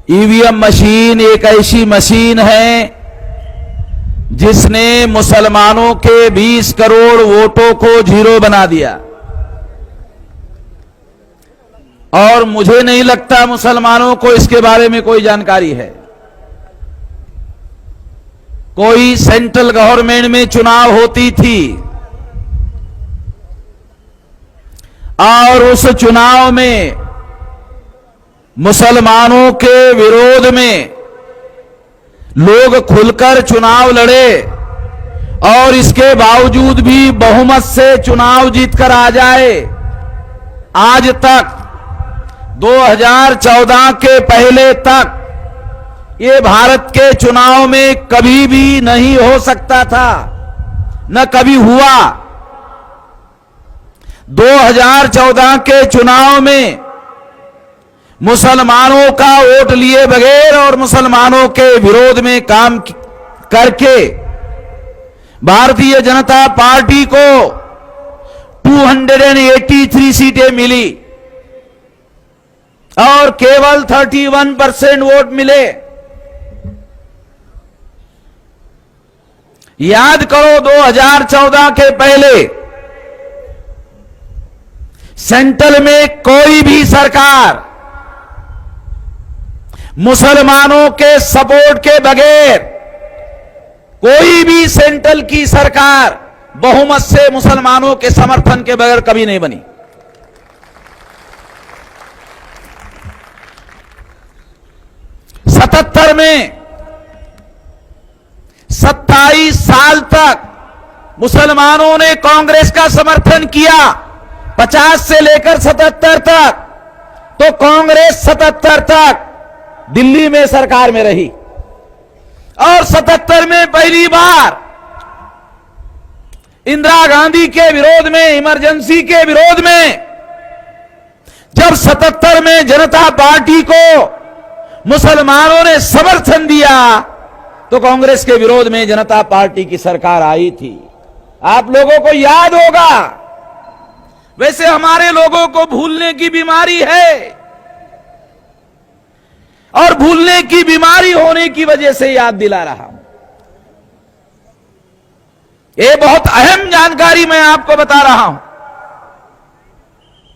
EVM machine एक ऐसी machine है जिसने मुसलमानों के 20 करोड़ वोटों को जीरो बना दिया। और मुझे नहीं लगता मुसलमानों को इसके बारे में कोई जानकारी है। कोई सेंट्रल गवर्नमेंट में चुनाव होती थी और उस चुनाव में मुसलमानों के विरोध में लोग खुलकर चुनाव लड़े और इसके बावजूद भी बहुमत से चुनाव जीतकर आ जाए। आज तक 2014 के पहले तक ये भारत के चुनाव में कभी भी नहीं हो सकता था, न कभी हुआ। 2014 के चुनाव में मुसलमानों का वोट लिए बगैर और मुसलमानों के विरोध में काम करके भारतीय जनता पार्टी को 283 सीटें मिली और केवल 31% वोट मिले। याद करो 2014 के पहले सेंट्रल में कोई भी सरकार मुसलमानों के सपोर्ट के बगैर, कोई भी सेंट्रल की सरकार बहुमत से मुसलमानों के समर्थन के बगैर कभी नहीं बनी। सतहत्तर में 27 साल तक मुसलमानों ने कांग्रेस का समर्थन किया। 50 से लेकर 77 तक तो कांग्रेस 77 तक दिल्ली में सरकार में रही और 77 में पहली बार इंदिरा गांधी के विरोध में, इमरजेंसी के विरोध में, जब 77 में जनता पार्टी को मुसलमानों ने समर्थन दिया तो कांग्रेस के विरोध में जनता पार्टी की सरकार आई थी। आप लोगों को याद होगा। वैसे हमारे लोगों को भूलने की बीमारी है और भूलने की बीमारी होने की वजह से याद दिला रहा हूं। यह बहुत अहम जानकारी मैं आपको बता रहा हूं।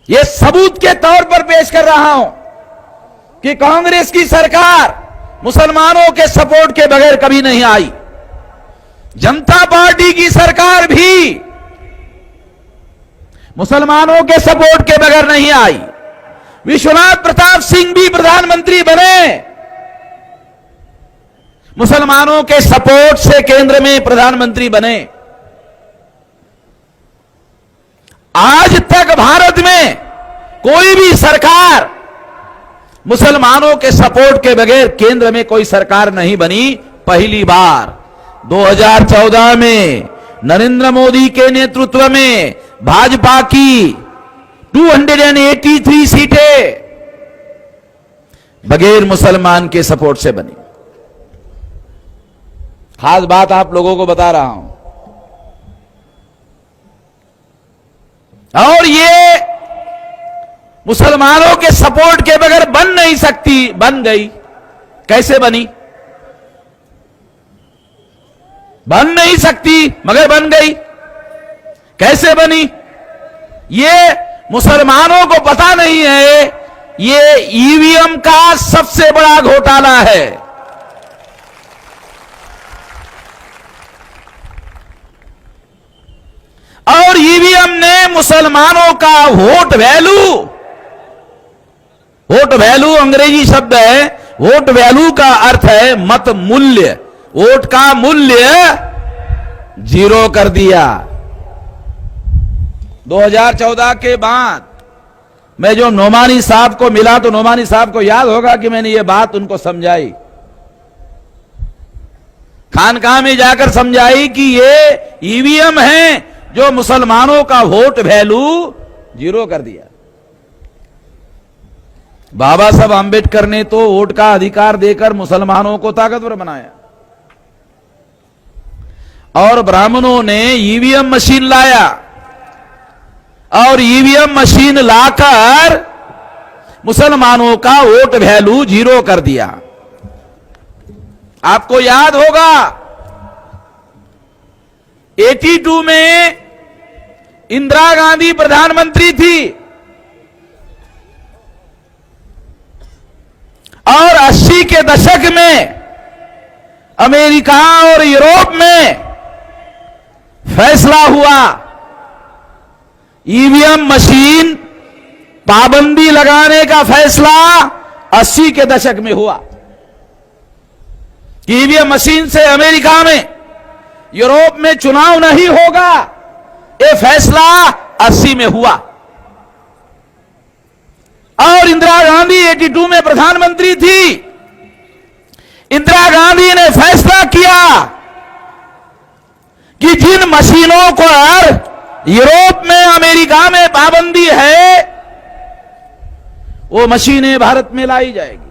यह सबूत के तौर पर पेश कर रहा हूं कि कांग्रेस की सरकार मुसलमानों के सपोर्ट के बगैर कभी नहीं आई। जनता पार्टी की सरकार भी मुसलमानों के सपोर्ट के बगैर नहीं आई। विश्वनाथ प्रताप सिंह भी प्रधानमंत्री बने मुसलमानों के सपोर्ट से, केंद्र में प्रधानमंत्री बने। आज तक भारत में कोई भी सरकार मुसलमानों के सपोर्ट के बगैर केंद्र में कोई सरकार नहीं बनी। पहली बार 2014 में नरेंद्र मोदी के नेतृत्व में भाजपा की 283 सीटें बगैर मुसलमान के सपोर्ट से बनी। खास बात आप लोगों को बता रहा हूं। और ये मुसलमानों के सपोर्ट के बगैर बन नहीं सकती, बन गई। कैसे बनी? बन नहीं सकती मगर बन गई। कैसे बनी? ये मुसलमानों को पता नहीं है। ये ईवीएम का सबसे बड़ा घोटाला है। और ईवीएम ने मुसलमानों का वोट वैल्यू अंग्रेजी शब्द है। वोट वैल्यू का अर्थ है मत मूल्य। वोट का मूल्य जीरो कर दिया। 2014 के बाद मैं जो नोमानी साहब को मिला तो नोमानी साहब को याद होगा कि मैंने ये बात उनको समझाई, खानकाह में जाकर समझाई कि ये ईवीएम है जो मुसलमानों का वोट वैल्यू जीरो कर दिया। बाबा साहब आंबेडकर ने तो वोट का अधिकार देकर मुसलमानों को ताकतवर बनाया और ब्राह्मणों ने ईवीएम मशीन लाया और ईवीएम मशीन लाकर मुसलमानों का वोट वैल्यू 0 कर दिया। आपको याद होगा 82 में इंदिरा गांधी प्रधानमंत्री थी और 80 के दशक में अमेरिका और यूरोप में फैसला हुआ ईवीएम मशीन पाबंदी लगाने का फैसला 80 के दशक में हुआ। ईवीएम मशीन से अमेरिका में यूरोप में चुनाव नहीं होगा, यह फैसला 80 में हुआ। और इंदिरा गांधी 82 में प्रधानमंत्री थी। इंदिरा गांधी ने फैसला किया कि जिन मशीनों को यूरोप में अमेरिका में पाबंदी है वो मशीनें भारत में लाई जाएगी।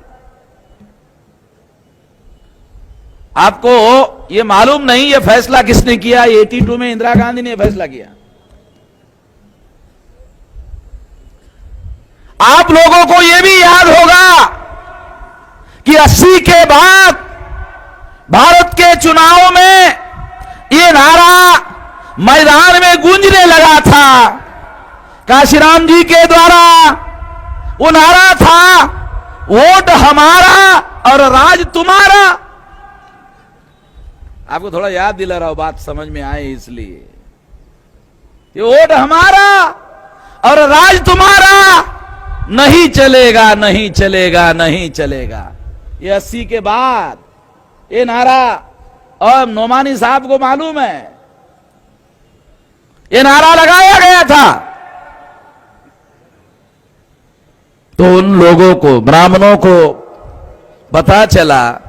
आपको ये मालूम नहीं ये फैसला किसने किया? 82 में इंदिरा गांधी ने फैसला किया। आप लोगों को यह भी याद होगा कि 80 के बाद भारत के चुनाव में यह नारा मैदान में गूंजने लगा था। काशीराम जी के द्वारा वो नारा था, वोट हमारा और राज तुम्हारा। आपको थोड़ा याद दिला रहा हूं, बात समझ में आए इसलिए। ये वोट हमारा और राज तुम्हारा, नहीं चलेगा, नहीं चलेगा, नहीं चलेगा। ये 80 के बाद ये नारा, और नोमानी साहब को मालूम है ये नारा लगाया गया था। तो उन लोगों को, ब्राह्मणों को पता चला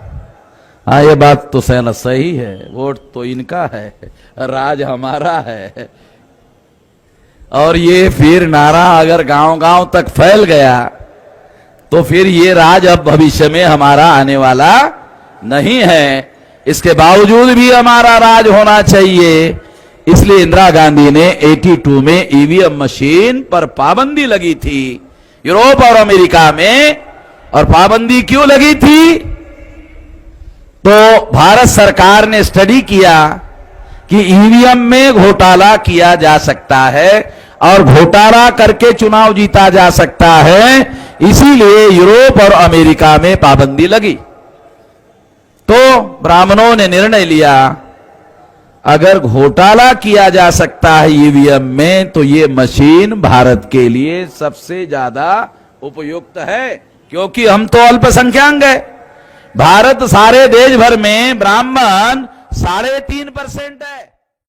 हाँ ये बात तो सहना सही है, वोट तो इनका है, राज हमारा है। और ये फिर नारा अगर गांव-गांव तक फैल गया तो फिर ये राज अब भविष्य में हमारा आने वाला नहीं है। इसके बावजूद भी हमारा राज होना चाहिए, इसलिए इंदिरा गांधी ने 82 में ईवीएम मशीन पर पाबंदी लगी थी यूरोप और अमेरिका में। और पाबंदी क्यों लगी थी? तो भारत सरकार ने स्टडी किया कि ईवीएम में घोटाला किया जा सकता है और घोटाला करके चुनाव जीता जा सकता है, इसीलिए यूरोप और अमेरिका में पाबंदी लगी। तो ब्राह्मणों ने निर्णय लिया अगर घोटाला किया जा सकता है ईवीएम में तो ये मशीन भारत के लिए सबसे ज्यादा उपयुक्त है, क्योंकि हम तो अल्पसंख्यक हैं। भारत सारे देश भर में ब्राह्मण 3.5% है।